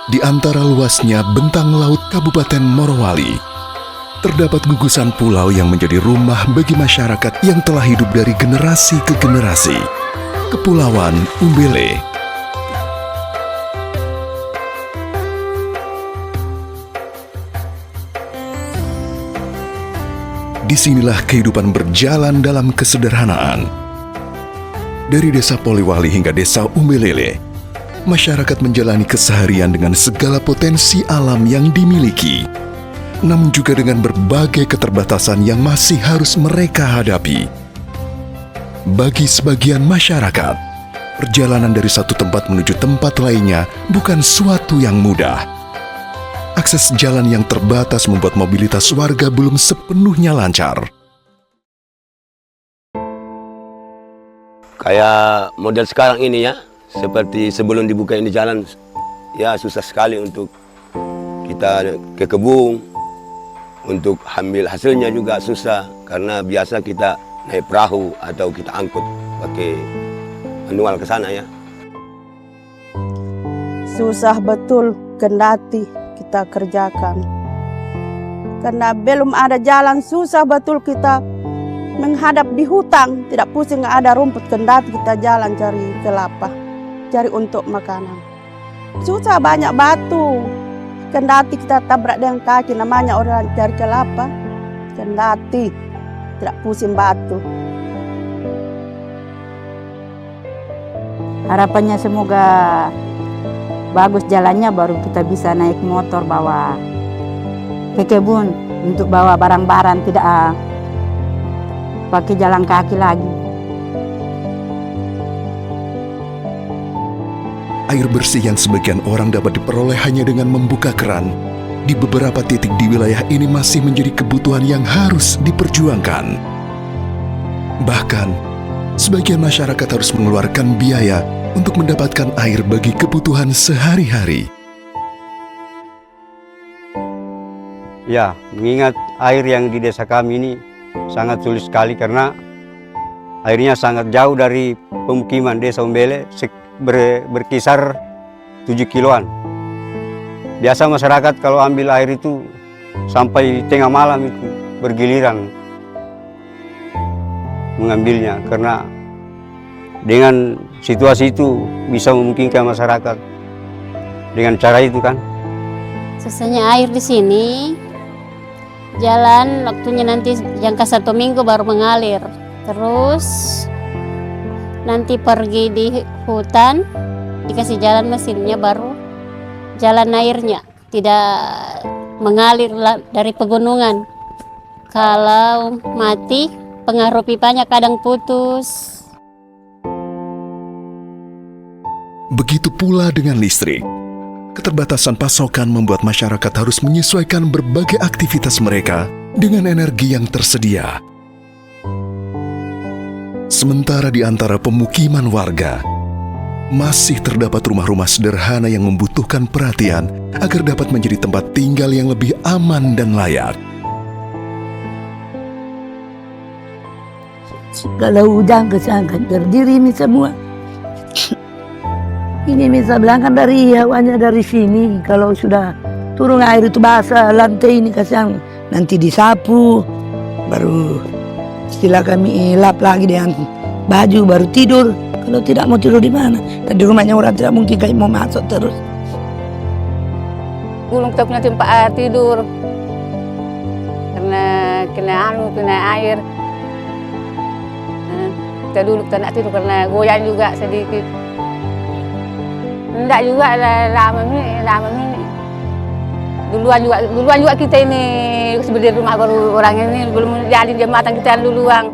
Di antara luasnya bentang laut Kabupaten Morowali, terdapat gugusan pulau yang menjadi rumah bagi masyarakat yang telah hidup dari generasi ke generasi. Kepulauan Umbele. Disinilah kehidupan berjalan dalam kesederhanaan. Dari desa Poliwali hingga desa Umbelele, masyarakat menjalani keseharian dengan segala potensi alam yang dimiliki, namun juga dengan berbagai keterbatasan yang masih harus mereka hadapi. Bagi sebagian masyarakat, perjalanan dari satu tempat menuju tempat lainnya bukan suatu yang mudah. Akses jalan yang terbatas membuat mobilitas warga belum sepenuhnya lancar. Kayak model sekarang ini ya, seperti sebelum dibuka ini jalan, ya susah sekali untuk kita ke kebun, untuk ambil hasilnya juga susah, karena biasa kita naik perahu atau kita angkut pakai manual ke sana ya. Susah betul kendati kita kerjakan. Karena belum ada jalan, susah betul kita menghadap di hutan, tidak pusing, nggak ada rumput, kendati kita jalan cari kelapa, cari untuk makanan. Susah, banyak batu, kendati kita tabrak dengan kaki, namanya orang cari kelapa, kendati tidak pusing batu. Harapannya semoga bagus jalannya, baru kita bisa naik motor bawa ke kebun untuk bawa barang-barang, tidak pakai jalan kaki lagi. Air bersih yang sebagian orang dapat diperoleh hanya dengan membuka keran, di beberapa titik di wilayah ini masih menjadi kebutuhan yang harus diperjuangkan. Bahkan, sebagian masyarakat harus mengeluarkan biaya untuk mendapatkan air bagi kebutuhan sehari-hari. Ya, mengingat air yang di desa kami ini sangat sulit sekali karena airnya sangat jauh dari pemukiman desa Umbele, berkisar 7 kiloan. Biasa masyarakat kalau ambil air itu sampai tengah malam itu bergiliran mengambilnya, karena dengan situasi itu bisa memungkinkan masyarakat dengan cara itu kan. Susahnya air di sini, jalan waktunya nanti jangka 1 minggu baru mengalir. Terus nanti pergi di hutan, dikasih jalan mesinnya baru jalan airnya, tidak mengalir dari pegunungan. Kalau mati, pengaruh pipanya kadang putus. Begitu pula dengan listrik. Keterbatasan pasokan membuat masyarakat harus menyesuaikan berbagai aktivitas mereka dengan energi yang tersedia. Sementara di antara pemukiman warga, masih terdapat rumah-rumah sederhana yang membutuhkan perhatian agar dapat menjadi tempat tinggal yang lebih aman dan layak. Kalau hujan kesangkan berdiri ini semua. Ini bisa bilang kan dari hawanya dari sini. Kalau sudah turun air itu basah, lantai ini kasihan nanti disapu, baru setelah kami lap lagi dengan baju baru tidur. Kalau tidak mau tidur di mana? Tadi rumahnya orang tidak mungkin kayak mau masuk terus. Belum kita punya tempat tidur karena kena air. Kita dulu kita nak tidur karena goyang juga sedikit. Enggak juga lama ini. Duluan juga kita ini sebelum rumah baru orang ini belum jadi jembatan kita duluan.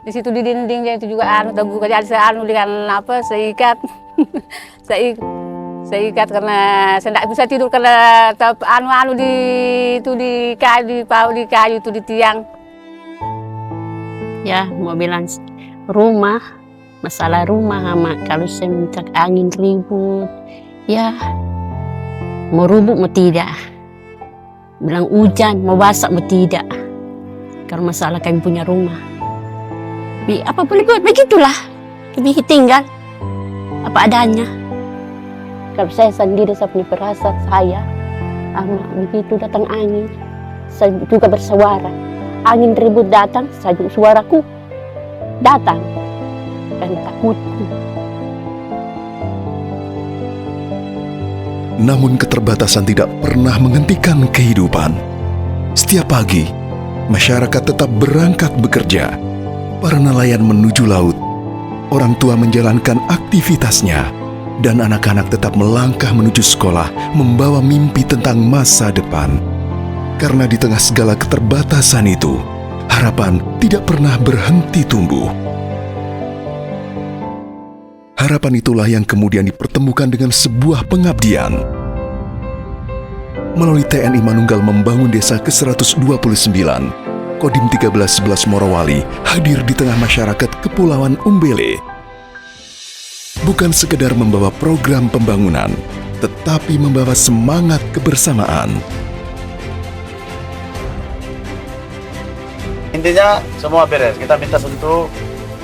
Di situ di dindingnya itu juga terbuka jadi dengan apa seikat. Seikat karena saya tidak bisa tidur karena di kayu itu di tiang. Ya, mau bilang rumah, masalah rumah sama kalau saya minta angin ribut, ya mau rubuk mau tidak, bilang hujan mau basah mau tidak, karena masalah kami punya rumah. Apa boleh buat begitulah, kami tinggal apa adanya. Kalau saya sendiri, saya punya perasaan saya, begitu datang angin, saya juga bersuara. Angin ribut datang, saya juga suaraku datang. Dan takutku. Namun keterbatasan tidak pernah menghentikan kehidupan. Setiap pagi, masyarakat tetap berangkat bekerja. Para nelayan menuju laut, orang tua menjalankan aktivitasnya, dan anak-anak tetap melangkah menuju sekolah membawa mimpi tentang masa depan. Karena di tengah segala keterbatasan itu, harapan tidak pernah berhenti tumbuh. Harapan itulah yang kemudian dipertemukan dengan sebuah pengabdian. Melalui TNI Manunggal membangun desa ke-129, Kodim 1311 Morowali hadir di tengah masyarakat Kepulauan Umbele. Bukan sekedar membawa program pembangunan, tetapi membawa semangat kebersamaan. Intinya semua beres, kita minta tentu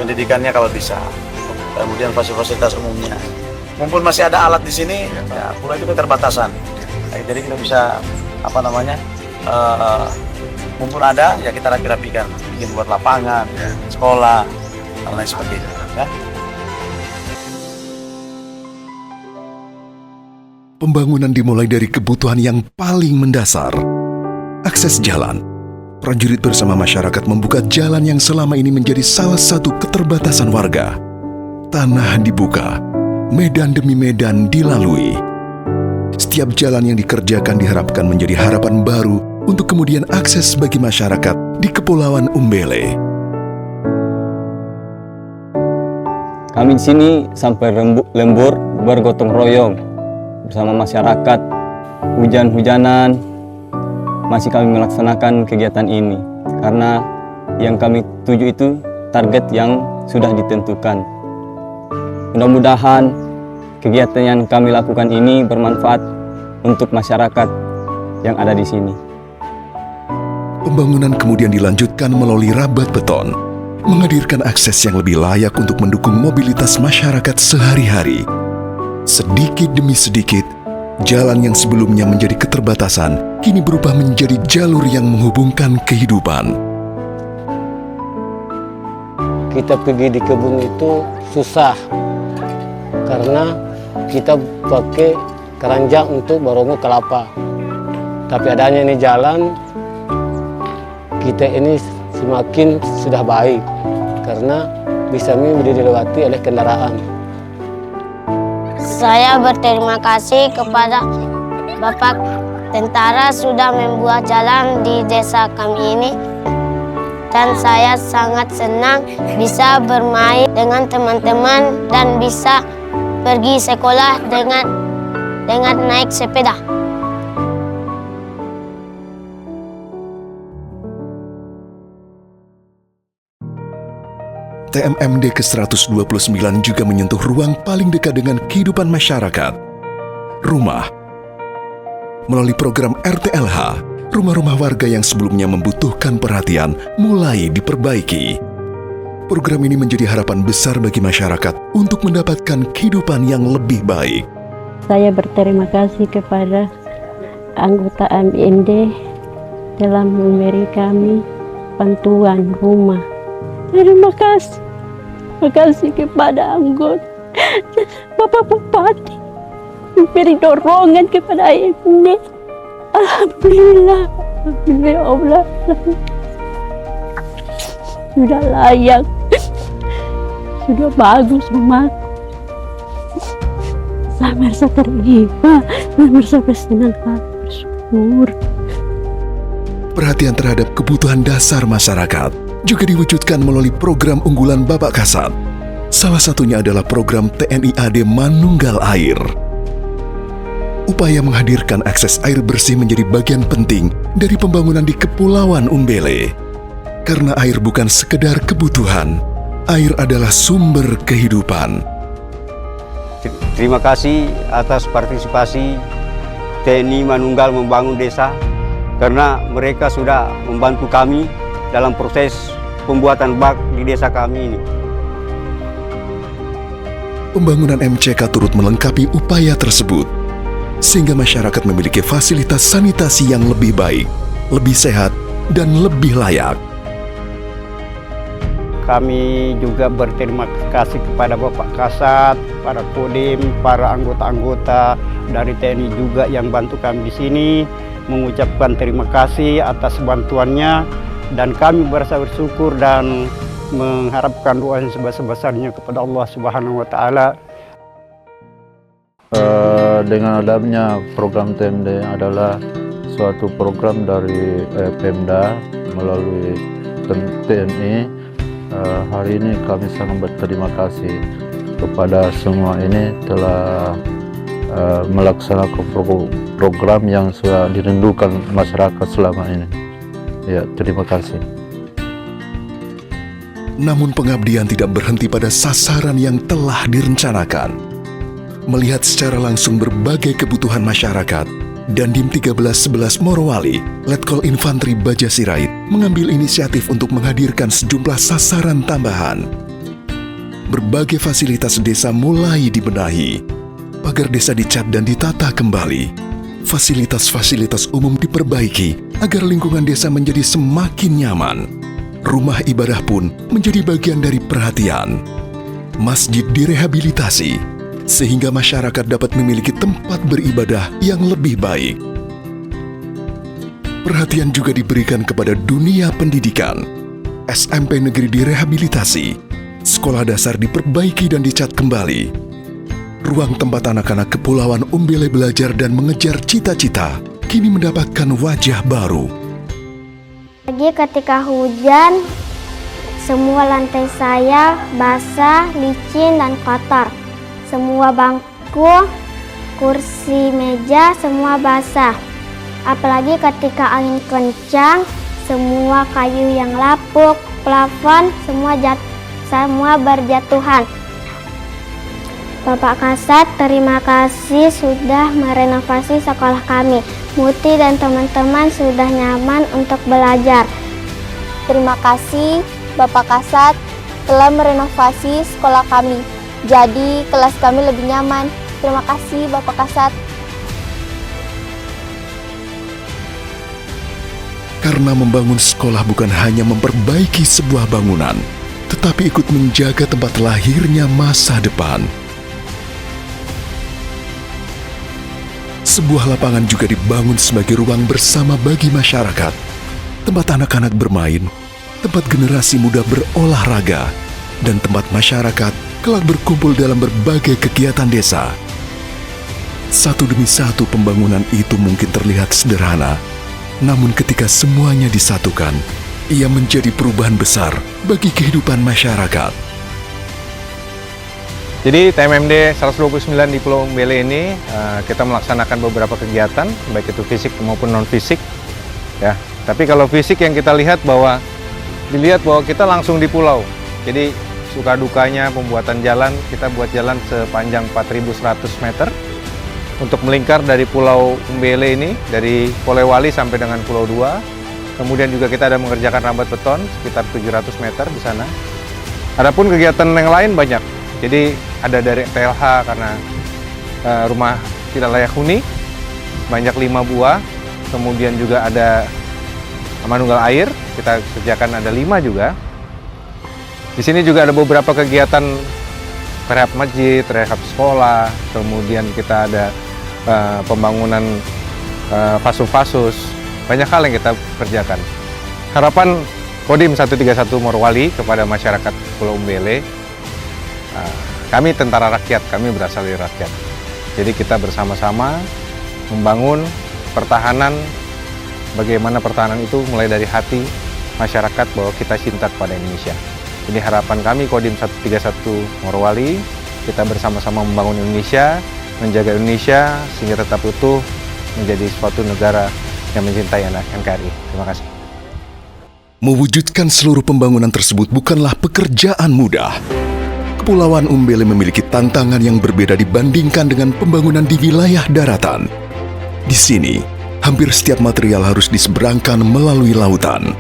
pendidikannya kalau bisa. Kemudian fasilitas umumnya. Mumpun masih ada alat di sini, ya pula itu keterbatasan. Jadi kita bisa mumpun ada ya kita rapi-rapikan, bikin buat lapangan, sekolah, dan lain sebagainya. Ya. Pembangunan dimulai dari kebutuhan yang paling mendasar, akses jalan. Prajurit bersama masyarakat membuka jalan yang selama ini menjadi salah satu keterbatasan warga. Tanah dibuka, medan demi medan dilalui. Setiap jalan yang dikerjakan diharapkan menjadi harapan baru untuk kemudian akses bagi masyarakat di Kepulauan Umbele. Kami di sini sampai lembur bergotong royong bersama masyarakat. Hujan-hujanan masih kami melaksanakan kegiatan ini karena yang kami tuju itu target yang sudah ditentukan. Mudah-mudahan kegiatan yang kami lakukan ini bermanfaat untuk masyarakat yang ada di sini. Pembangunan kemudian dilanjutkan melalui rabat beton, menghadirkan akses yang lebih layak untuk mendukung mobilitas masyarakat sehari-hari. Sedikit demi sedikit, jalan yang sebelumnya menjadi keterbatasan kini berubah menjadi jalur yang menghubungkan kehidupan. Kita pergi di kebun itu susah karena kita pakai keranjang untuk barongo kelapa. Tapi adanya ini jalan, kita ini semakin sudah baik karena bisa dilewati oleh kendaraan. Saya berterima kasih kepada Bapak Tentara sudah membuat jalan di desa kami ini. Dan saya sangat senang bisa bermain dengan teman-teman dan bisa pergi sekolah dengan naik sepeda. TMMD ke-129 juga menyentuh ruang paling dekat dengan kehidupan masyarakat, rumah. Melalui program RTLH, rumah-rumah warga yang sebelumnya membutuhkan perhatian mulai diperbaiki. Program ini menjadi harapan besar bagi masyarakat untuk mendapatkan kehidupan yang lebih baik. Saya berterima kasih kepada anggota MND telah memberi kami bantuan rumah. Terima kasih. Terima kasih kepada anggota Bapak Bupati memberi dorongan kepada MND. Alhamdulillah, alhamdulillah Allah sudah layak, sudah bagus rumahku. Saya merasa terhibur, saya merasa bersenang hati, bersyukur. Perhatian terhadap kebutuhan dasar masyarakat juga diwujudkan melalui program unggulan Bapak Kasat. Salah satunya adalah program TNI AD Manunggal Air. Upaya menghadirkan akses air bersih menjadi bagian penting dari pembangunan di Kepulauan Umbele. Karena air bukan sekedar kebutuhan, air adalah sumber kehidupan. Terima kasih atas partisipasi TNI Manunggal membangun desa karena mereka sudah membantu kami dalam proses pembuatan bak di desa kami ini. Pembangunan MCK turut melengkapi upaya tersebut, sehingga masyarakat memiliki fasilitas sanitasi yang lebih baik, lebih sehat, dan lebih layak. Kami juga berterima kasih kepada Bapak Kasat, para Kodim, para anggota-anggota dari TNI juga yang bantu kami di sini, mengucapkan terima kasih atas bantuannya, dan kami merasa bersyukur dan mengharapkan doa yang sebesar-besarnya kepada Allah Subhanahu wa Ta'ala. Dengan adanya program TMD adalah suatu program dari Pemda melalui TNI. Hari ini kami sangat berterima kasih kepada semua ini telah melaksanakan program yang sudah dirindukan masyarakat selama ini. Ya, terima kasih. Namun pengabdian tidak berhenti pada sasaran yang telah direncanakan. Melihat secara langsung berbagai kebutuhan masyarakat, Dandim 1311 Morowali, Letkol Infanteri Baja Sirait, mengambil inisiatif untuk menghadirkan sejumlah sasaran tambahan. Berbagai fasilitas desa mulai dibenahi, pagar desa dicat dan ditata kembali. Fasilitas-fasilitas umum diperbaiki agar lingkungan desa menjadi semakin nyaman. Rumah ibadah pun menjadi bagian dari perhatian. Masjid direhabilitasi, sehingga masyarakat dapat memiliki tempat beribadah yang lebih baik. Perhatian juga diberikan kepada dunia pendidikan. SMP negeri direhabilitasi, sekolah dasar diperbaiki dan dicat kembali. Ruang tempat anak-anak Kepulauan Umbele belajar dan mengejar cita-cita kini mendapatkan wajah baru. Lagi ketika hujan, semua lantai saya basah, licin, dan kotor. Semua bangku, kursi, meja, semua basah. Apalagi ketika angin kencang, semua kayu yang lapuk, plafon, semua berjatuhan. Bapak Kasat, terima kasih sudah merenovasi sekolah kami. Muti dan teman-teman sudah nyaman untuk belajar. Terima kasih Bapak Kasat telah merenovasi sekolah kami. Jadi kelas kami lebih nyaman. Terima kasih Bapak Kasat. Karena membangun sekolah bukan hanya memperbaiki sebuah bangunan, tetapi ikut menjaga tempat lahirnya masa depan. Sebuah lapangan juga dibangun sebagai ruang bersama bagi masyarakat, tempat anak-anak bermain, tempat generasi muda berolahraga, dan tempat masyarakat kelak berkumpul dalam berbagai kegiatan desa. Satu demi satu pembangunan itu mungkin terlihat sederhana, namun ketika semuanya disatukan, ia menjadi perubahan besar bagi kehidupan masyarakat. Jadi TMMD 129 di Pulau Umbele ini kita melaksanakan beberapa kegiatan, baik itu fisik maupun non-fisik. Ya, tapi kalau fisik yang kita lihat dilihat bahwa kita langsung di pulau. Jadi suka dukanya pembuatan jalan, kita buat jalan sepanjang 4.100 meter untuk melingkar dari Pulau Umbele ini, dari Polewali sampai dengan Pulau 2. Kemudian juga kita ada mengerjakan rambat beton sekitar 700 meter di sana. Adapun kegiatan yang lain banyak. Jadi ada dari TLH karena rumah tidak layak huni, banyak 5 buah. Kemudian juga ada manunggal air, kita kerjakan ada 5 juga. Di sini juga ada beberapa kegiatan rehab masjid, rehab sekolah, kemudian kita ada pembangunan fasus-fasus, banyak hal yang kita kerjakan. Harapan Kodim 131 Morowali kepada masyarakat Pulau Umbele, kami tentara rakyat, kami berasal dari rakyat. Jadi kita bersama-sama membangun pertahanan, bagaimana pertahanan itu mulai dari hati masyarakat bahwa kita cinta kepada Indonesia. Ini harapan kami Kodim 131 Morowali, kita bersama-sama membangun Indonesia, menjaga Indonesia sehingga tetap utuh menjadi suatu negara yang mencintai NKRI. Terima kasih. Mewujudkan seluruh pembangunan tersebut bukanlah pekerjaan mudah. Kepulauan Umbele memiliki tantangan yang berbeda dibandingkan dengan pembangunan di wilayah daratan. Di sini, hampir setiap material harus diseberangkan melalui lautan.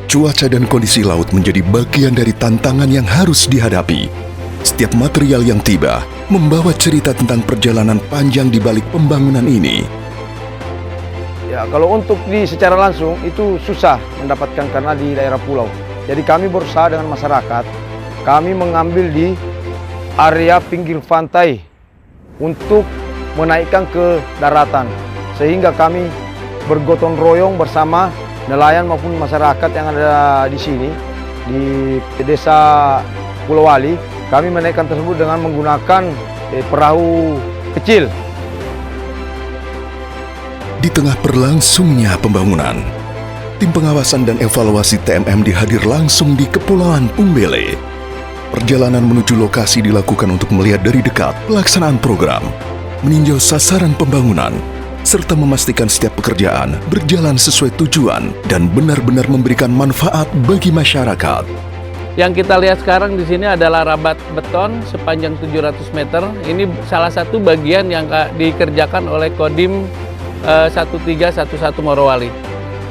Cuaca dan kondisi laut menjadi bagian dari tantangan yang harus dihadapi. Setiap material yang tiba membawa cerita tentang perjalanan panjang di balik pembangunan ini. Ya, kalau untuk secara langsung itu susah mendapatkan karena di daerah pulau. Jadi kami berusaha dengan masyarakat, kami mengambil di area pinggir pantai untuk menaikkan ke daratan. Sehingga kami bergotong royong bersama nelayan maupun masyarakat yang ada di sini, di desa Pulau Wali. Kami menaikkan tersebut dengan menggunakan perahu kecil. Di tengah berlangsungnya pembangunan, tim pengawasan dan evaluasi TMMD hadir langsung di Kepulauan Umbele. Perjalanan menuju lokasi dilakukan untuk melihat dari dekat pelaksanaan program, meninjau sasaran pembangunan, serta memastikan setiap pekerjaan berjalan sesuai tujuan dan benar-benar memberikan manfaat bagi masyarakat. Yang kita lihat sekarang di sini adalah rabat beton sepanjang 700 meter. Ini salah satu bagian yang dikerjakan oleh Kodim 1311 Morowali.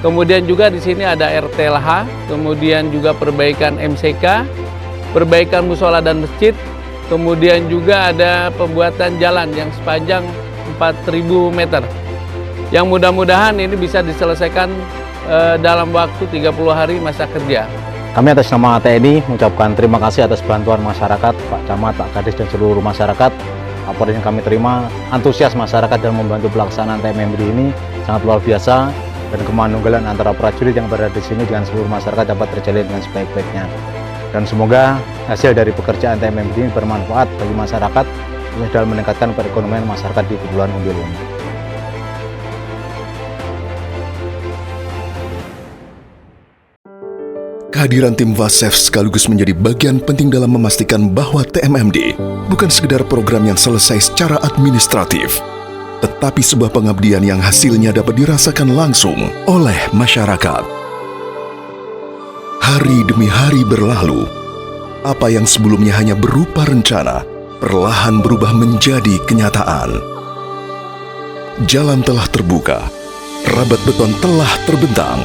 Kemudian juga di sini ada RTLH, kemudian juga perbaikan MCK, perbaikan musola dan masjid, kemudian juga ada pembuatan jalan yang sepanjang 4.000 meter. Yang mudah-mudahan ini bisa diselesaikan dalam waktu 30 hari masa kerja. Kami atas nama TNI mengucapkan terima kasih atas bantuan masyarakat, Pak Camat, Pak Kadis, dan seluruh masyarakat. Laporan yang kami terima, antusias masyarakat dalam membantu pelaksanaan TMMD ini sangat luar biasa, dan kemanunggalan antara prajurit yang berada di sini dengan seluruh masyarakat dapat terjalin dengan sebaik-baiknya. Dan semoga hasil dari pekerjaan TMMD ini bermanfaat bagi masyarakat dalam meningkatkan perekonomian masyarakat di Kepulauan Umbele ini. Kehadiran tim Wasef sekaligus menjadi bagian penting dalam memastikan bahwa TMMD bukan sekedar program yang selesai secara administratif, tetapi sebuah pengabdian yang hasilnya dapat dirasakan langsung oleh masyarakat. Hari demi hari berlalu, apa yang sebelumnya hanya berupa rencana, perlahan berubah menjadi kenyataan. Jalan telah terbuka, rabat beton telah terbentang,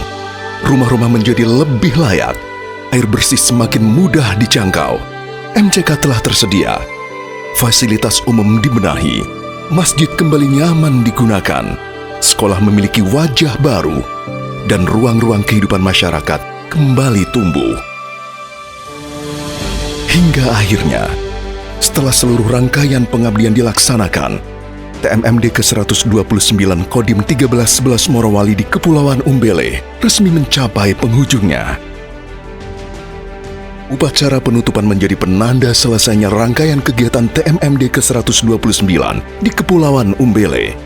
rumah-rumah menjadi lebih layak, air bersih semakin mudah dijangkau, MCK telah tersedia, fasilitas umum dibenahi, masjid kembali nyaman digunakan, sekolah memiliki wajah baru, dan ruang-ruang kehidupan masyarakat kembali tumbuh. Hingga akhirnya, setelah seluruh rangkaian pengabdian dilaksanakan, TMMD ke-129 Kodim 1311 Morowali di Kepulauan Umbele resmi mencapai penghujungnya. Upacara penutupan menjadi penanda selesainya rangkaian kegiatan TMMD ke-129 di Kepulauan Umbele.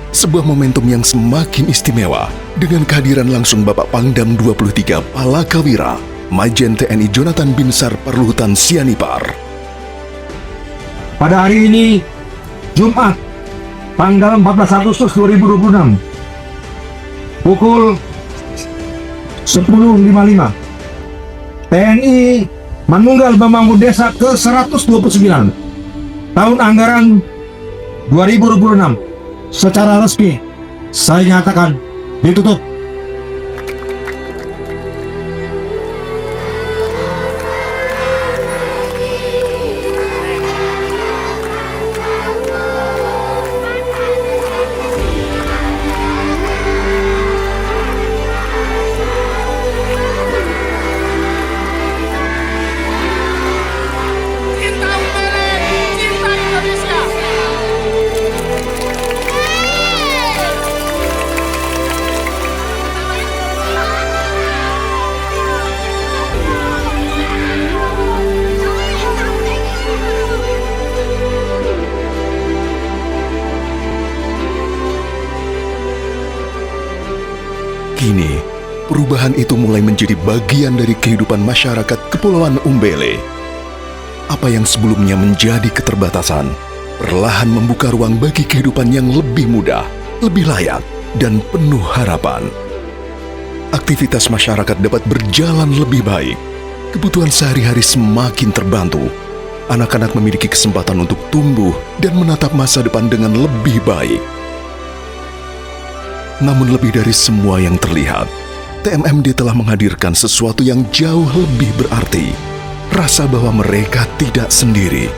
Sebuah momentum yang semakin istimewa dengan kehadiran langsung Bapak Pangdam 23 Palakawira, Majen TNI Jonathan Binsar Perluhutan Sianipar. Pada hari ini, Jumat, tanggal 14 Agustus 2026, pukul 10.55, TNI menunggal membangun desa ke-129 tahun anggaran 2026 secara resmi saya nyatakan ditutup. Kini, perubahan itu mulai menjadi bagian dari kehidupan masyarakat Kepulauan Umbele. Apa yang sebelumnya menjadi keterbatasan, perlahan membuka ruang bagi kehidupan yang lebih mudah, lebih layak, dan penuh harapan. Aktivitas masyarakat dapat berjalan lebih baik, kebutuhan sehari-hari semakin terbantu, anak-anak memiliki kesempatan untuk tumbuh dan menatap masa depan dengan lebih baik. Namun lebih dari semua yang terlihat, TMMD telah menghadirkan sesuatu yang jauh lebih berarti, rasa bahwa mereka tidak sendiri,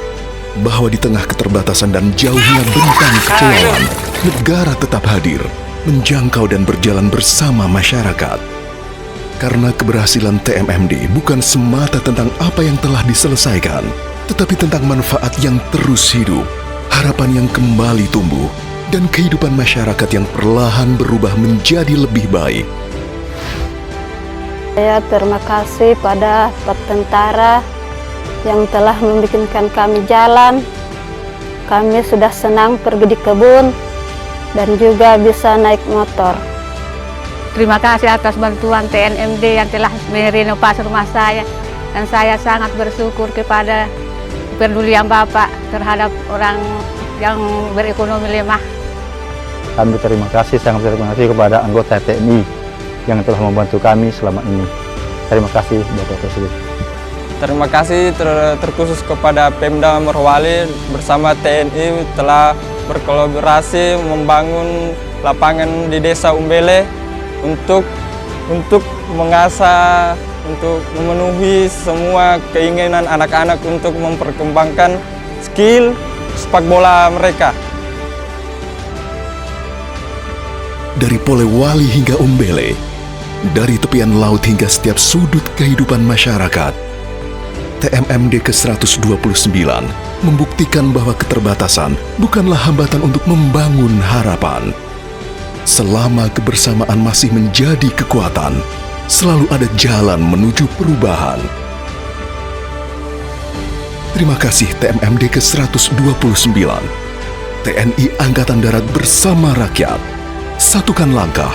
bahwa di tengah keterbatasan dan jauhnya bentang kepulauan, negara tetap hadir, menjangkau dan berjalan bersama masyarakat. Karena keberhasilan TMMD bukan semata tentang apa yang telah diselesaikan, tetapi tentang manfaat yang terus hidup, harapan yang kembali tumbuh, dan kehidupan masyarakat yang perlahan berubah menjadi lebih baik. Saya terima kasih pada Pak Tentara yang telah membikinkan kami jalan. Kami sudah senang pergi di kebun dan juga bisa naik motor. Terima kasih atas bantuan TNMD yang telah merenovasi rumah saya, dan saya sangat bersyukur kepada kepedulian Bapak terhadap orang yang berekonomi lemah. Kami terima kasih, sangat terima kasih kepada anggota TNI yang telah membantu kami selama ini. Terima kasih Bapak Presiden. Terima kasih terkhusus kepada Pemda Morowali bersama TNI telah berkolaborasi membangun lapangan di Desa Umbele untuk mengasah, untuk memenuhi semua keinginan anak-anak untuk memperkembangkan skill sepak bola mereka. Dari Polewali hingga Umbele, dari tepian laut hingga setiap sudut kehidupan masyarakat, TMMD ke-129 membuktikan bahwa keterbatasan bukanlah hambatan untuk membangun harapan. Selama kebersamaan masih menjadi kekuatan, selalu ada jalan menuju perubahan. Terima kasih TMMD ke-129, TNI Angkatan Darat bersama rakyat. Satukan langkah,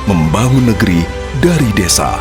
membangun negeri dari desa.